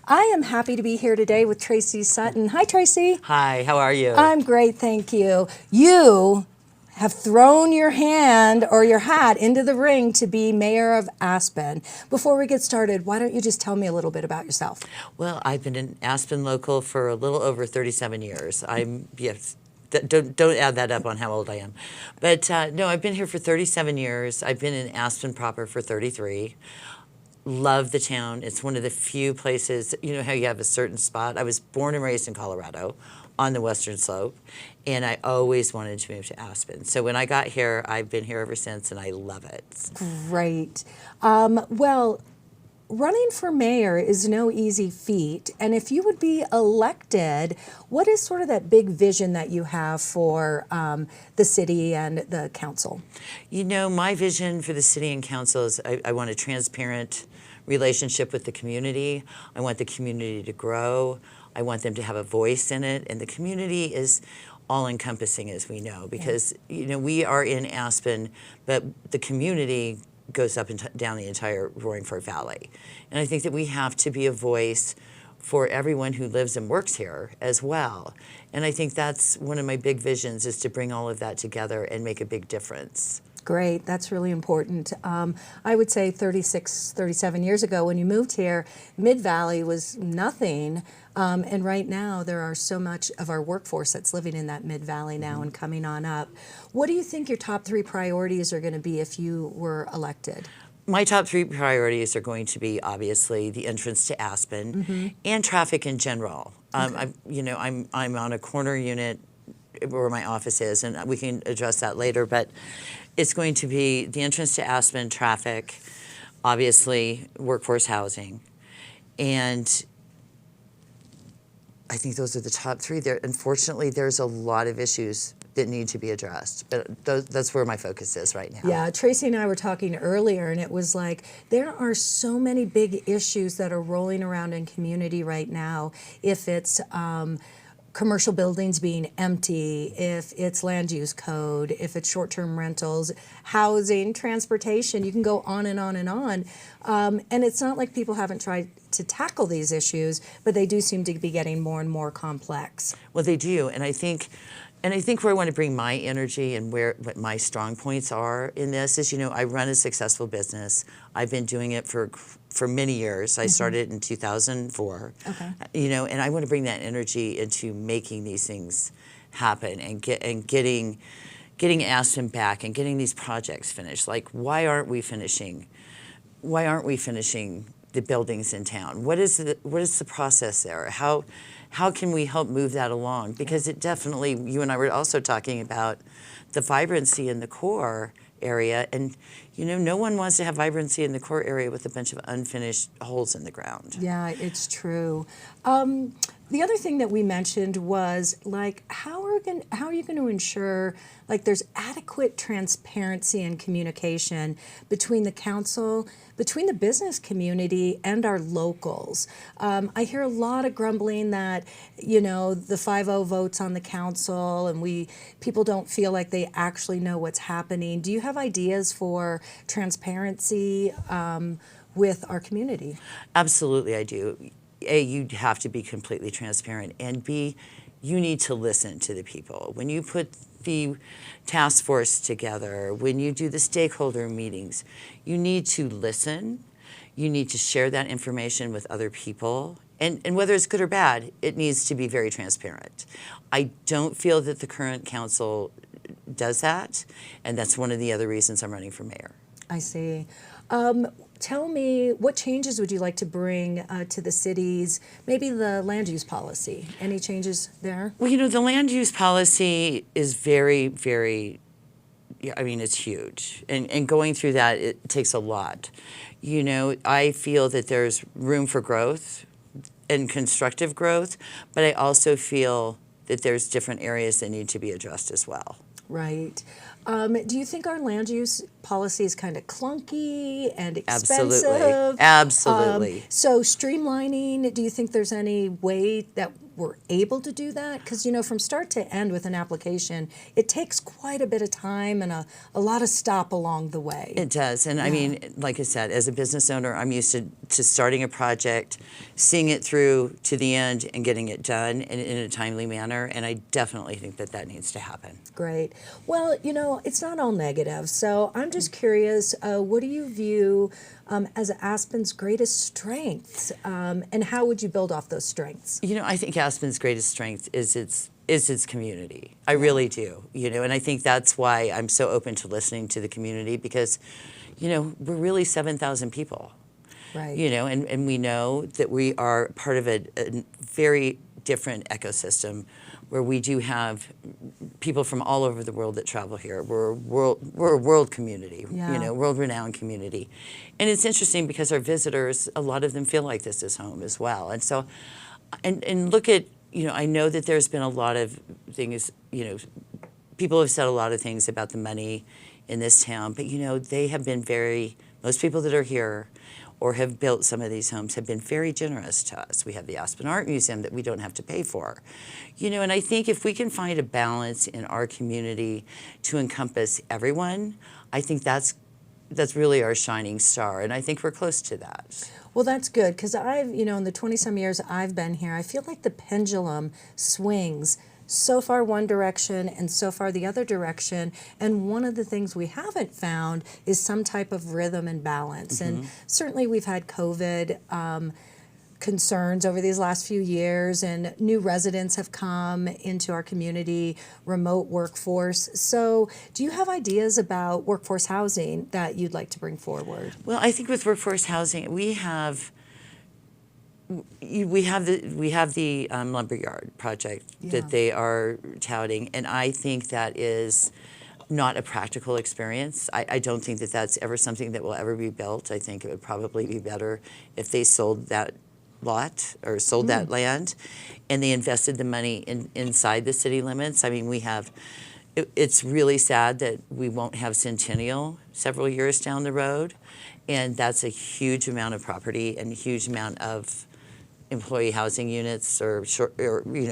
I am happy to be here today with Tracy Sutton. Hi, Tracy. Hi, how are you? I'm great, thank you. You have thrown your hand or your hat into the ring to be mayor of Aspen. Before we get started, why don't you just tell me a little bit about yourself? Well, I've been an Aspen local for a little over 37 years. Don't add that up on how old I am. But no, I've been here for 37 years. I've been in Aspen proper for 33. Love the town. It's one of the few places, you know how you have a certain spot. I was born and raised in Colorado on the western slope, and I always wanted to move to Aspen. So when I got here, I've been here ever since, and I love it. Great. Well, running for mayor is no easy feat, and if you would be elected, what is sort of that big vision that you have for the city and the council? You know, my vision for the city and council is I want a transparent relationship with the community. I want the community to grow. I want them to have a voice in it, and the community is all-encompassing, as we know, because you know we are in Aspen, but the community goes up and down the entire Roaring Fork Valley. And I think that we have to be a voice for everyone who lives and works here as well. And I think that's one of my big visions, is to bring all of that together and make a big difference. Great, that's really important. I would say 36, 37 years ago when you moved here, Mid-Valley was nothing. And right now there are so much of our workforce that's living in that Mid-Valley now and coming on up. What do you think your top 3 priorities are going to be if you were elected? My top 3 priorities are going to be obviously the entrance to Aspen and traffic in general. I'm on a corner unit where my office is, and we can address that later, but it's going to be the entrance to Aspen, traffic, obviously workforce housing, and I think those are the top 3. Unfortunately, there's a lot of issues that need to be addressed, but that's where my focus is right now. Yeah, Tracy and I were talking earlier, and it was like there are so many big issues that are rolling around in community right now. If it's commercial buildings being empty, if it's land use code, if it's short-term rentals, housing, transportation, you can go on and on and on. And it's not like people haven't tried to tackle these issues, but they do seem to be getting more and more complex. Well, they do, and I think where I want to bring my energy and what my strong points are in this is, you know, I run a successful business. I've been doing it for many years. I started in 2004. Okay. You know, and I want to bring that energy into making these things happen and getting Aspen back and getting these projects finished. Like, why aren't we finishing the buildings in town? What is the process there? How can we help move that along? Because it definitely, you and I were also talking about the vibrancy in the core area, and you know, no one wants to have vibrancy in the core area with a bunch of unfinished holes in the ground. Yeah, it's true. The other thing that we mentioned was, like, how are you going to ensure, like, there's adequate transparency and communication between the council, between the business community, and our locals? I hear a lot of grumbling that, you know, the 5-0 votes on the council, and people don't feel like they actually know what's happening. Do you have ideas for transparency with our community? Absolutely, I do. A, you have to be completely transparent, and B, you need to listen to the people. When you put the task force together, when you do the stakeholder meetings, you need to listen. You need to share that information with other people. And whether it's good or bad, it needs to be very transparent. I don't feel that the current council does that, and that's one of the other reasons I'm running for mayor. I see. Tell me, what changes would you like to bring to the cities, maybe the land use policy? Any changes there? Well, you know, the land use policy is very, very, I mean, it's huge. And going through that, it takes a lot. You know, I feel that there's room for growth and constructive growth, but I also feel that there's different areas that need to be addressed as well. Right. Do you think our land use policy is kind of clunky and expensive? Absolutely. Absolutely. So streamlining, do you think there's any way that were able to do that? Because, from start to end with an application, it takes quite a bit of time and a lot of stop along the way. It does. And I mean, like I said, as a business owner, I'm used to starting a project, seeing it through to the end and getting it done in a timely manner. And I definitely think that needs to happen. Great. Well, it's not all negative. So I'm just curious, what do you view as Aspen's greatest strengths, and how would you build off those strengths? I think Aspen's greatest strength is its community. I really do. And I think that's why I'm so open to listening to the community, because, we're really 7,000 people. Right. And we know that we are part of a very different ecosystem where we do have people from all over the world that travel here. We're a world community, world-renowned community. And it's interesting because our visitors, a lot of them feel like this is home as well. And so, and look at, I know that there's been a lot of things, people have said a lot of things about the money in this town, but they have been most people that are here or have built some of these homes have been very generous to us. We have the Aspen Art Museum that we don't have to pay for. And I think if we can find a balance in our community to encompass everyone, I think that's really our shining star, and I think we're close to that. Well, that's good, because I've, in the 20-some years I've been here, I feel like the pendulum swings so far one direction and so far the other direction. And one of the things we haven't found is some type of rhythm and balance. Mm-hmm. And certainly we've had COVID concerns over these last few years, and new residents have come into our community, remote workforce. So do you have ideas about workforce housing that you'd like to bring forward? Well, I think with workforce housing, we have the lumberyard project that they are touting, and I think that is not a practical experience. I don't think that that's ever something that will ever be built. I think it would probably be better if they sold that lot or sold that land and they invested the money inside the city limits. I mean, it's really sad that we won't have Centennial several years down the road, and that's a huge amount of property and a huge amount of employee housing units or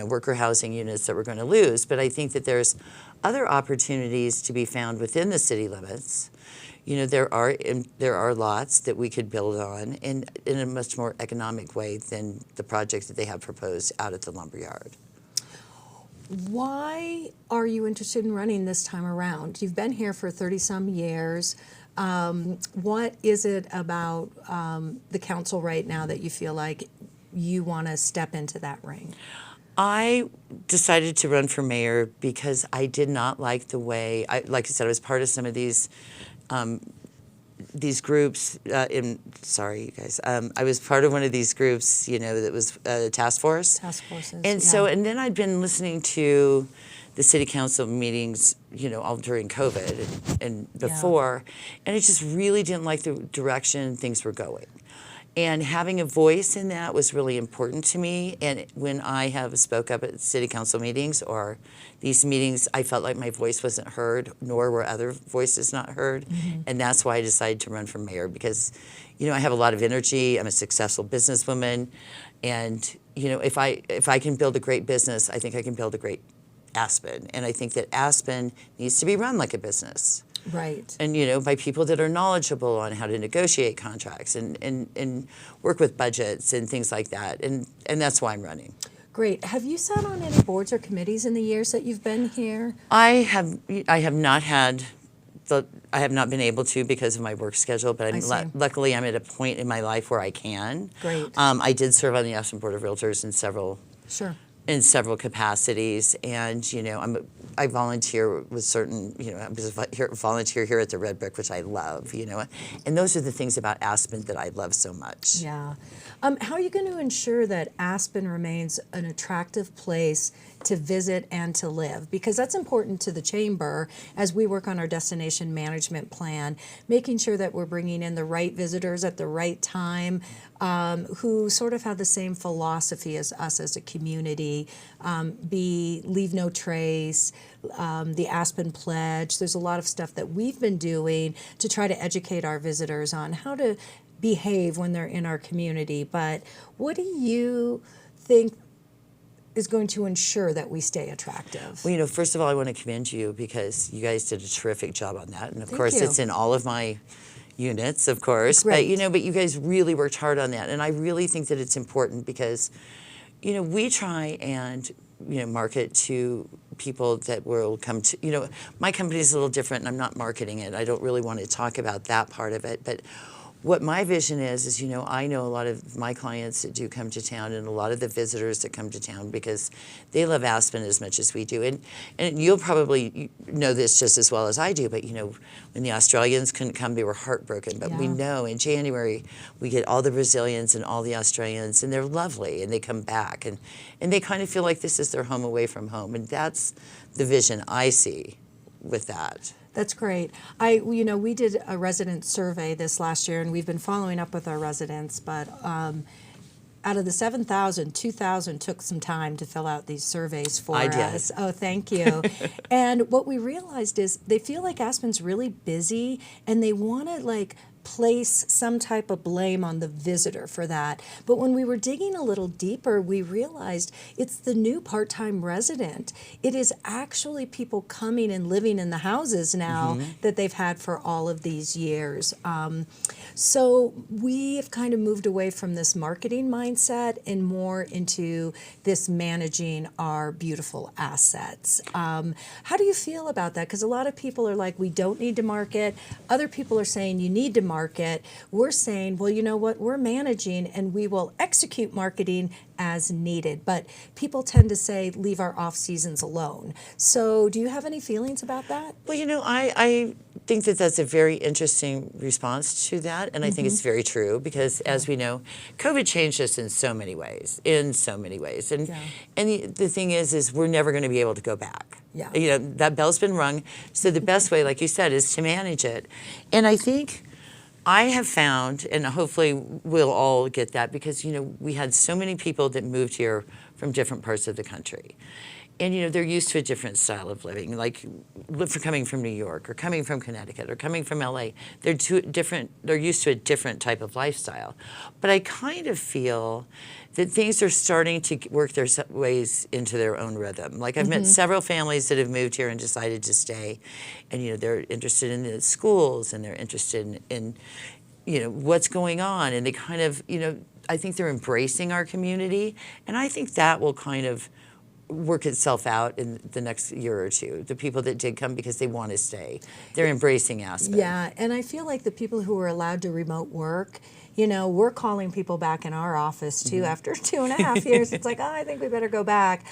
worker housing units that we're going to lose. But I think that there's other opportunities to be found within the city limits. There are lots that we could build on in a much more economic way than the project that they have proposed out at the lumberyard. Why are you interested in running this time around? You've been here for 30-some years. What is it about the council right now that you feel like you want to step into that ring? I decided to run for mayor because I did not like the way, like I said, I was part of some of these groups. Sorry, you guys. I was part of one of these groups, that was a task force. Task forces. And so, and then I'd been listening to the city council meetings, all during COVID and before, and I just really didn't like the direction things were going. And having a voice in that was really important to me. And when I have spoke up at city council meetings or these meetings, I felt like my voice wasn't heard, nor were other voices not heard. Mm-hmm. And that's why I decided to run for mayor, because, I have a lot of energy. I'm a successful businesswoman. And, if I can build a great business, I think I can build a great Aspen. And I think that Aspen needs to be run like a business. Right. And, by people that are knowledgeable on how to negotiate contracts and work with budgets and things like that. And that's why I'm running. Great. Have you sat on any boards or committees in the years that you've been here? I have not been able to because of my work schedule, but luckily I'm at a point in my life where I can. Great. I did serve on the Aspen Board of Realtors in several capacities, and I volunteer with certain, I was a volunteer here at the Red Brick, which I love, and those are the things about Aspen that I love so much. Yeah. How are you going to ensure that Aspen remains an attractive place to visit and to live? Because that's important to the chamber as we work on our destination management plan, making sure that we're bringing in the right visitors at the right time, who sort of have the same philosophy as us as a community, leave no trace, the Aspen Pledge. There's a lot of stuff that we've been doing to try to educate our visitors on how to behave when they're in our community. But what do you think is going to ensure that we stay attractive? Well, first of all, I want to commend you because you guys did a terrific job on that. And of Thank course, you. it's in all of my units, of course. Great. But you guys really worked hard on that. And I really think that it's important because, we try and, market to people that will come to, my company is a little different and I'm not marketing it. I don't really want to talk about that part of it. But what my vision is, I know a lot of my clients that do come to town and a lot of the visitors that come to town because they love Aspen as much as we do. And you'll probably know this just as well as I do, but when the Australians couldn't come, they were heartbroken. But we know in January we get all the Brazilians and all the Australians, and they're lovely, and they come back. And they kind of feel like this is their home away from home. And that's the vision I see with that. That's great. We did a resident survey this last year, and we've been following up with our residents, but out of the 7,000, 2,000 took some time to fill out these surveys for us. Oh, thank you. And what we realized is they feel like Aspen's really busy, and they want to place some type of blame on the visitor for that. But when we were digging a little deeper, we realized it's the new part-time resident. It is actually people coming and living in the houses now that they've had for all of these years. So we have kind of moved away from this marketing mindset and more into this managing our beautiful assets. How do you feel about that? Because a lot of people are like, we don't need to market. Other people are saying you need to market. We're saying, well, you know what? We're managing and we will execute marketing as needed. But people tend to say, leave our off seasons alone. So do you have any feelings about that? Well, I think that that's a very interesting response to that. And I think it's very true because, as we know, COVID changed us in so many ways, And the thing is we're never going to be able to go back. Yeah. That bell's been rung. So the best way, like you said, is to manage it. And I think I have found, and hopefully we'll all get that, because, we had so many people that moved here from different parts of the country. And, they're used to a different style of living, like for coming from New York or coming from Connecticut or coming from LA. They're used to a different type of lifestyle. But I kind of feel that things are starting to work their ways into their own rhythm. Like I've met several families that have moved here and decided to stay. And, they're interested in the schools and they're interested in what's going on. And they kind of, I think they're embracing our community. And I think that will kind of work itself out in the next year or two. The people that did come because they want to stay, they're embracing Aspen. Yeah, and I feel like the people who are allowed to remote work, we're calling people back in our office too after 2.5 years. It's like, I think we better go back.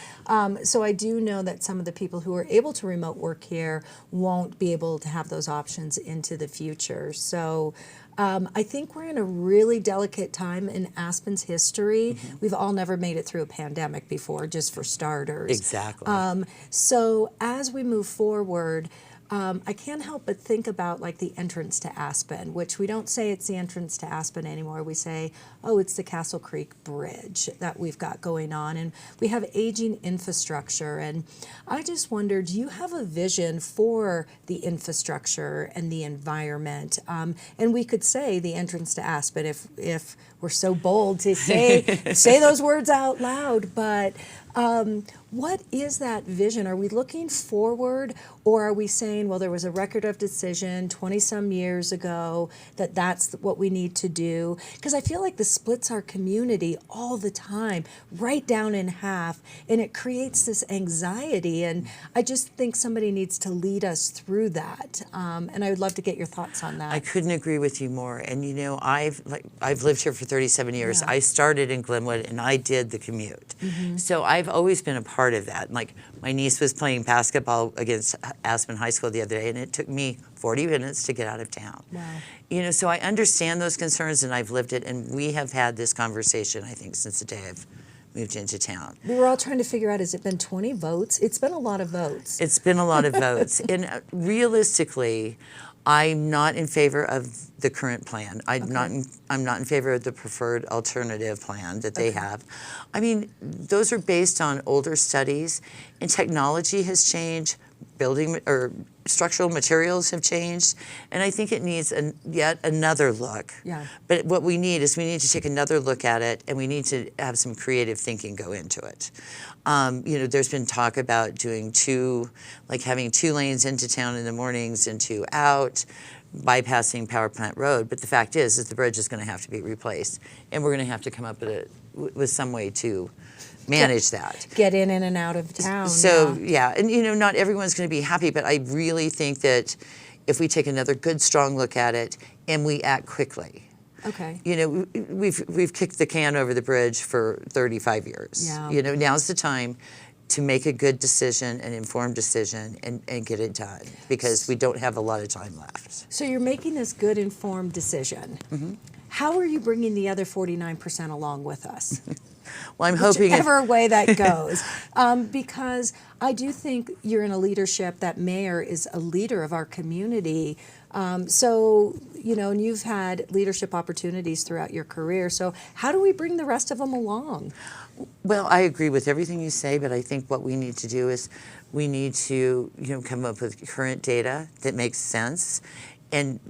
So I do know that some of the people who are able to remote work here won't be able to have those options into the future. So I think we're in a really delicate time in Aspen's history. We've all never made it through a pandemic before, just for starters. Exactly. So as we move forward, I can't help but think about the entrance to Aspen, which we don't say it's the entrance to Aspen anymore. We say, oh, it's the Castle Creek Bridge that we've got going on. And we have aging infrastructure. And I just wondered, do you have a vision for the infrastructure and the environment? And we could say the entrance to Aspen if we're so bold to say those words out loud. But what is that vision? Are we looking forward, or are we saying, well, there was a record of decision 20-some years ago that that's what we need to do? Because I feel like this splits our community all the time, right down in half, and it creates this anxiety. And I just think somebody needs to lead us through that. And I would love to get your thoughts on that. I couldn't agree with you more. And I've lived here for 37 years. Yeah. I started in Glenwood and I did the commute. So I've always been a part of that. Like my niece was playing basketball against Aspen High School the other day, and it took me 40 minutes to get out of town. Wow. So I understand those concerns, and I've lived it, and we have had this conversation, I think, since the day I've moved into town. We were all trying to figure out, has it been 20 votes? It's been a lot of votes. It's been a lot of votes. And realistically, I'm not in favor of the current plan. I'm not in favor of the preferred alternative plan that they have. I mean, those are based on older studies, and technology has changed. structural materials have changed, and I think it needs yet another look. Yeah. But what we need to take another look at it, and we need to have some creative thinking go into it. There's been talk about doing having 2 lanes into town in the mornings and 2 out, bypassing Power Plant Road. But the fact is the bridge is going to have to be replaced, and we're going to have to come up with some way to manage that. Get in and out of town. So, and not everyone's going to be happy, but I really think that if we take another good, strong look at it and we act quickly. Okay. We've kicked the can over the bridge for 35 years. Yeah. Now's the time to make a good decision, an informed decision, and get it done, because we don't have a lot of time left. So you're making this good, informed decision. Mm-hmm. How are you bringing the other 49% along with us? Well, I'm hoping whichever way that goes, because I do think you're in a leadership. That mayor is a leader of our community. And you've had leadership opportunities throughout your career. So how do we bring the rest of them along? Well, I agree with everything you say, but I think what we need to do is we need to come up with current data that makes sense, and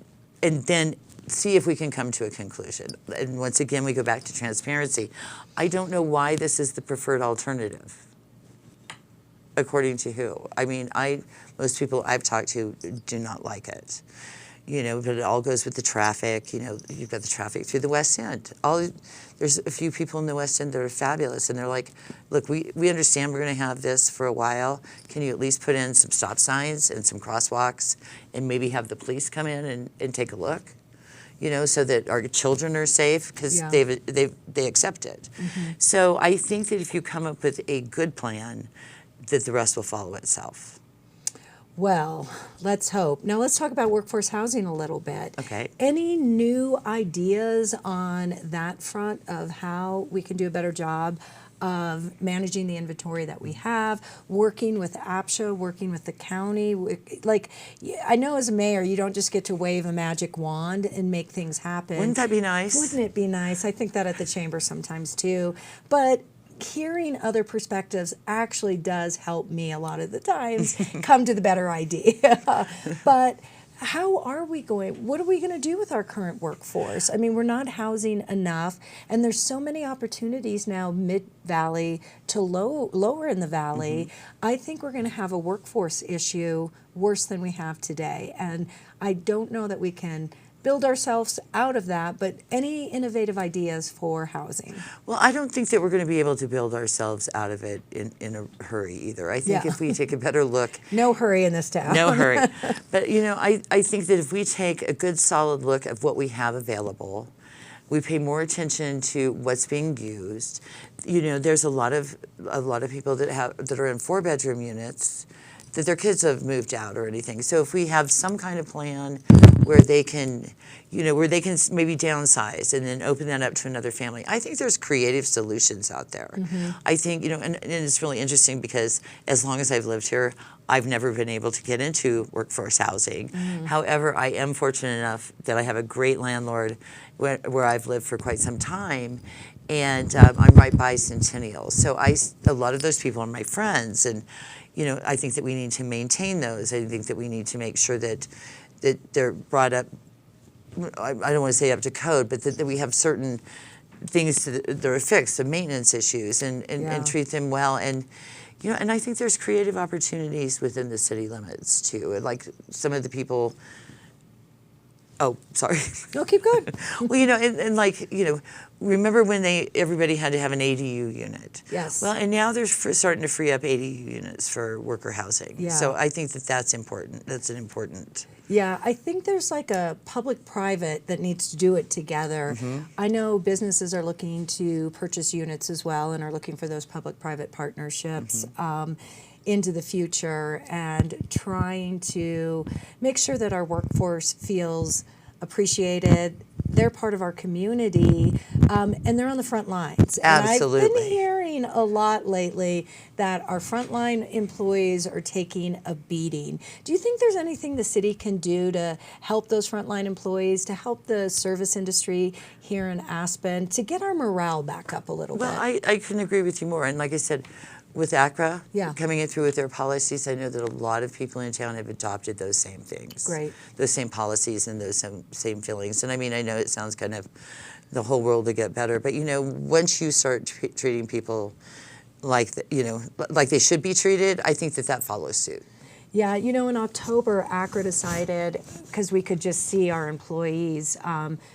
then see if we can come to a conclusion. And once again, we go back to transparency. I don't know why this is the preferred alternative. According to who? I mean, most people I've talked to do not like it. But it all goes with the traffic. You've got the traffic through the West End. There's a few people in the West End that are fabulous, and they're like, look, we understand we're going to have this for a while. Can you at least put in some stop signs and some crosswalks, and maybe have the police come in and take a look? So that our children are safe, because they accept it. Mm-hmm. So I think that if you come up with a good plan, that the rest will follow itself. Well, let's hope. Now let's talk about workforce housing a little bit. Okay. Any new ideas on that front of how we can do a better job of managing the inventory that we have, working with APSHA, working with the county? I know as a mayor, you don't just get to wave a magic wand and make things happen. Wouldn't that be nice? Wouldn't it be nice? I think that at the chamber sometimes too. But hearing other perspectives actually does help me a lot of the times come to the better idea. But how are we going? What are we going to do with our current workforce? I mean, we're not housing enough, and there's so many opportunities now mid-valley to lower in the valley. Mm-hmm. I think we're going to have a workforce issue worse than we have today, and I don't know that we can build ourselves out of that, but any innovative ideas for housing? Well, I don't think that we're going to be able to build ourselves out of it in a hurry either. I think if we take a better look... No hurry in this town. No hurry. But, I think that if we take a good solid look at what we have available, we pay more attention to what's being used. There's a lot of people that are in 4-bedroom units that their kids have moved out or anything. So if we have some kind of plan where they can, maybe downsize and then open that up to another family, I think there's creative solutions out there. Mm-hmm. I think, and it's really interesting because as long as I've lived here, I've never been able to get into workforce housing. Mm-hmm. However, I am fortunate enough that I have a great landlord where I've lived for quite some time. And I'm right by Centennial. So a lot of those people are my friends, and I think that we need to maintain those. I think that we need to make sure that they're brought up, I don't want to say up to code, but that we have certain things that are fixed, the maintenance issues, and treat them well. And and I think there's creative opportunities within the city limits too. Like some of the people. Oh, sorry. No, keep going. Well, remember when everybody had to have an ADU unit? Yes. Well, and now they're starting to free up ADU units for worker housing. Yeah. So I think that's important. That's an important. Yeah, I think there's like a public-private that needs to do it together. Mm-hmm. I know businesses are looking to purchase units as well and are looking for those public-private partnerships. Mm-hmm. Into the future, and trying to make sure that our workforce feels appreciated. They're part of our community, and they're on the front lines. Absolutely. And I've been hearing a lot lately that our frontline employees are taking a beating. Do you think there's anything the city can do to help those frontline employees, to help the service industry here in Aspen, to get our morale back up a little Well, bit? I couldn't agree with you more. And like I said, with ACRA Yeah. coming in through with their policies, I know that a lot of people in town have adopted those same things. Great. Those same policies and those same feelings. And I mean, I know it sounds kind of the whole world will get better, but you know, once you start treating people like, like they should be treated, I think that follows suit. Yeah, you know, in October, ACRA decided, because we could just see our employees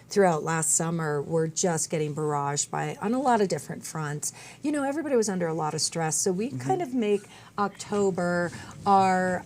throughout last summer were just getting barraged on a lot of different fronts. You know, everybody was under a lot of stress, so we kind of make October our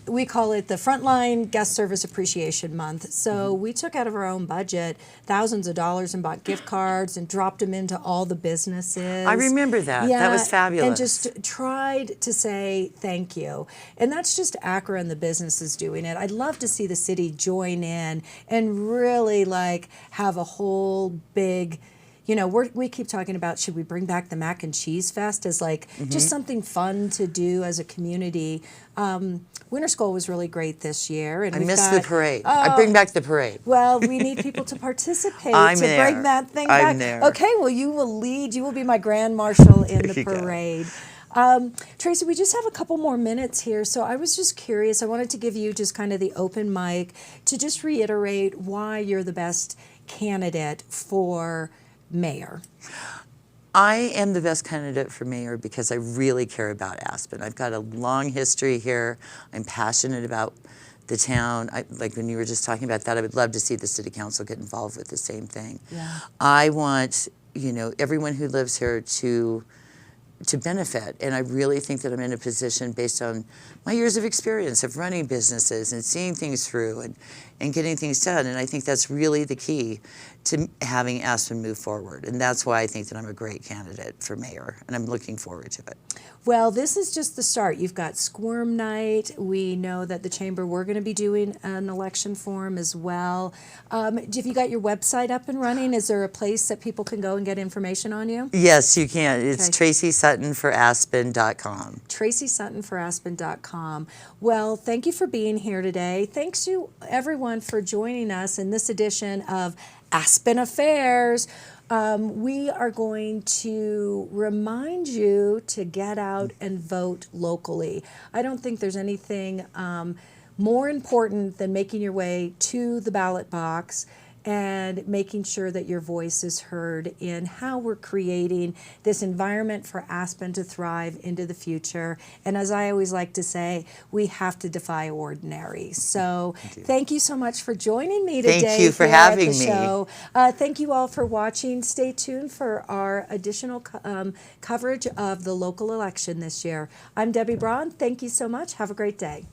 we call it the Frontline Guest Service Appreciation Month. So we took out of our own budget thousands of dollars and bought gift cards and dropped them into all the businesses. I remember that. Yeah, that was fabulous. And just tried to say thank you. And that's just ACRA and the businesses doing it. I'd love to see the city join in and really like have a whole big, you know, we keep talking about, should we bring back the Mac and Cheese Fest as like just something fun to do as a community. Winter School was really great this year. And I missed the parade. I bring back the parade. Well, we need people to participate I'm to there. bring that thing back. I'm there. Okay, well, you will lead. You will be my grand marshal in the There you go. parade. Tracy, we just have a couple more minutes here, so I was just curious. I wanted to give you just kind of the open mic to just reiterate why you're the best candidate for mayor. I am the best candidate for mayor because I really care about Aspen. I've got a long history here. I'm passionate about the town. Like when you were just talking about that, I would love to see the city council get involved with the same thing. Yeah. I want, you know, everyone who lives here to benefit. And I really think that I'm in a position based on my years of experience of running businesses and seeing things through and getting things done. And I think that's really the key to having Aspen move forward. And that's why I think that I'm a great candidate for mayor. And I'm looking forward to it. Well, this is just the start. You've got Squirm Night. We know that the Chamber, we're going to be doing an election forum as well. Have you got your website up and running? Is there a place that people can go and get information on you? Yes, you can. It's Okay. TracySuttonForAspen.com. TracySuttonForAspen.com. Well, thank you for being here today. Thanks to everyone for joining us in this edition of Aspen Affairs. We are going to remind you to get out and vote locally. I don't think there's anything more important than making your way to the ballot box and making sure that your voice is heard in how we're creating this environment for Aspen to thrive into the future. And as I always like to say, we have to defy ordinary. So thank you so much for joining me today. Thank you for here at having the me. show. Thank you all for watching. Stay tuned for our additional coverage of the local election this year. I'm Debbie Braun. Thank you so much. Have a great day.